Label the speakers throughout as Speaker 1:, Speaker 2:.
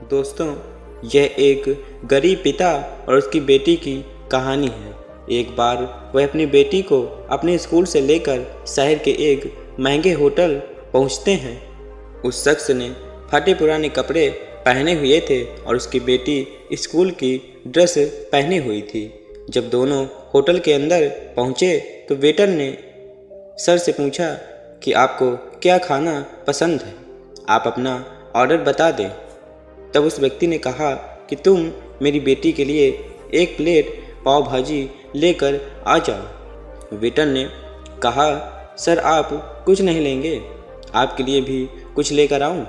Speaker 1: दोस्तों, यह एक गरीब पिता और उसकी बेटी की कहानी है। एक बार वह अपनी बेटी को अपने स्कूल से लेकर शहर के एक महंगे होटल पहुंचते हैं। उस शख्स ने फटे पुराने कपड़े पहने हुए थे और उसकी बेटी स्कूल की ड्रेस पहनी हुई थी। जब दोनों होटल के अंदर पहुंचे तो वेटर ने सर से पूछा कि आपको क्या खाना पसंद है, आप अपना ऑर्डर बता दें। तब उस व्यक्ति ने कहा कि तुम मेरी बेटी के लिए एक प्लेट पाव भाजी लेकर आ जाओ। वेटर ने कहा, सर आप कुछ नहीं लेंगे, आपके लिए भी कुछ लेकर आऊं?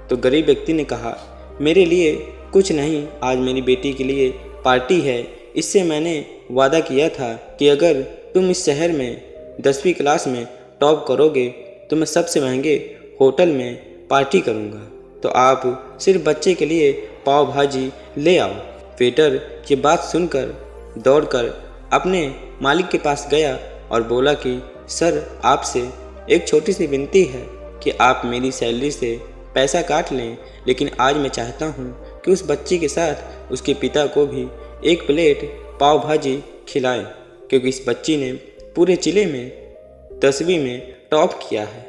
Speaker 1: तो गरीब व्यक्ति ने कहा, मेरे लिए कुछ नहीं, आज मेरी बेटी के लिए पार्टी है। इससे मैंने वादा किया था कि अगर तुम इस शहर में 10वीं क्लास में टॉप करोगे तो मैं सबसे महंगे होटल में पार्टी करूंगा, तो आप सिर्फ बच्चे के लिए पाव भाजी ले आओ। वेटर ये बात सुनकर दौड़कर अपने मालिक के पास गया और बोला कि सर, आपसे एक छोटी सी विनती है कि आप मेरी सैलरी से पैसा काट लें, लेकिन आज मैं चाहता हूँ कि उस बच्ची के साथ उसके पिता को भी एक प्लेट पाव भाजी खिलाएं, क्योंकि इस बच्ची ने पूरे जिले में 10वीं में टॉप किया है।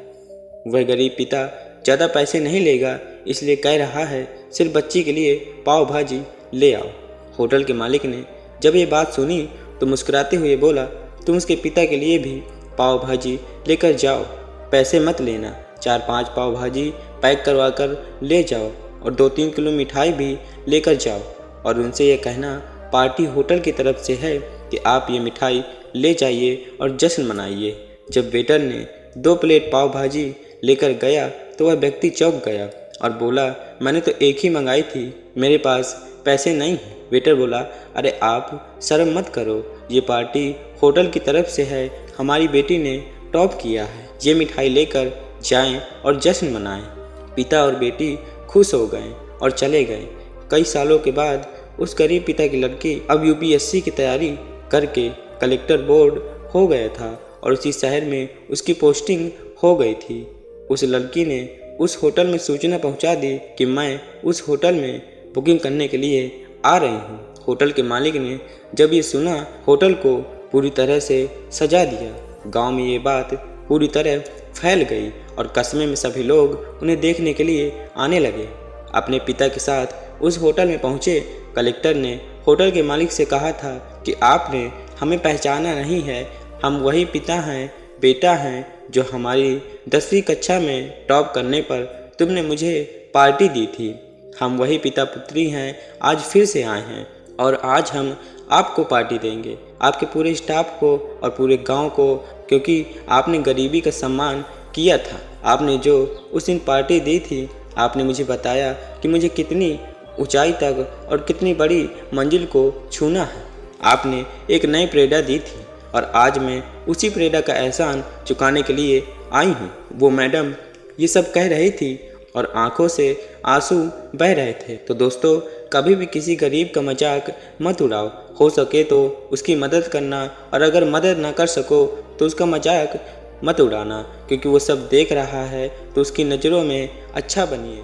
Speaker 1: वह गरीब पिता ज़्यादा पैसे नहीं लेगा, इसलिए कह रहा है सिर्फ बच्ची के लिए पाव भाजी ले आओ। होटल के मालिक ने जब ये बात सुनी तो मुस्कुराते हुए बोला, तुम उसके पिता के लिए भी पाव भाजी लेकर जाओ, पैसे मत लेना। 4-5 पाव भाजी पैक करवा कर ले जाओ और 2-3 किलो मिठाई भी लेकर जाओ, और उनसे यह कहना पार्टी होटल की तरफ से है कि आप ये मिठाई ले जाइए और जश्न मनाइए। जब वेटर ने 2 प्लेट पाव भाजी लेकर गया तो वह व्यक्ति चौंक गया और बोला, मैंने तो एक ही मंगाई थी, मेरे पास पैसे नहीं हैं। वेटर बोला, अरे आप शर्म मत करो, ये पार्टी होटल की तरफ से है, हमारी बेटी ने टॉप किया है, ये मिठाई लेकर जाएं और जश्न मनाएं। पिता और बेटी खुश हो गए और चले गए। कई सालों के बाद उस गरीब पिता की लड़की अब यूपीएससी की तैयारी करके कलेक्टर बोर्ड हो गया था और उसी शहर में उसकी पोस्टिंग हो गई थी। उस लड़की ने उस होटल में सूचना पहुंचा दी कि मैं उस होटल में बुकिंग करने के लिए आ रही हूं। होटल के मालिक ने जब ये सुना, होटल को पूरी तरह से सजा दिया। गांव में ये बात पूरी तरह फैल गई और कस्बे में सभी लोग उन्हें देखने के लिए आने लगे। अपने पिता के साथ उस होटल में पहुंचे कलेक्टर ने होटल के मालिक से कहा था कि आपने हमें पहचाना नहीं है, हम वही पिता हैं, बेटा हैं जो हमारी 10वीं कक्षा में टॉप करने पर तुमने मुझे पार्टी दी थी। हम वही पिता पुत्री हैं, आज फिर से आए हैं और आज हम आपको पार्टी देंगे, आपके पूरे स्टाफ को और पूरे गांव को, क्योंकि आपने गरीबी का सम्मान किया था। आपने जो उस दिन पार्टी दी थी, आपने मुझे बताया कि मुझे कितनी ऊंचाई तक और कितनी बड़ी मंजिल को छूना है। आपने एक नई प्रेरणा दी थी और आज मैं उसी प्रेरणा का एहसान चुकाने के लिए आई हूँ। वो मैडम ये सब कह रही थी और आंखों से आंसू बह रहे थे। तो दोस्तों, कभी भी किसी गरीब का मजाक मत उड़ाओ, हो सके तो उसकी मदद करना, और अगर मदद ना कर सको तो उसका मजाक मत उड़ाना, क्योंकि वो सब देख रहा है, तो उसकी नज़रों में अच्छा बनिए।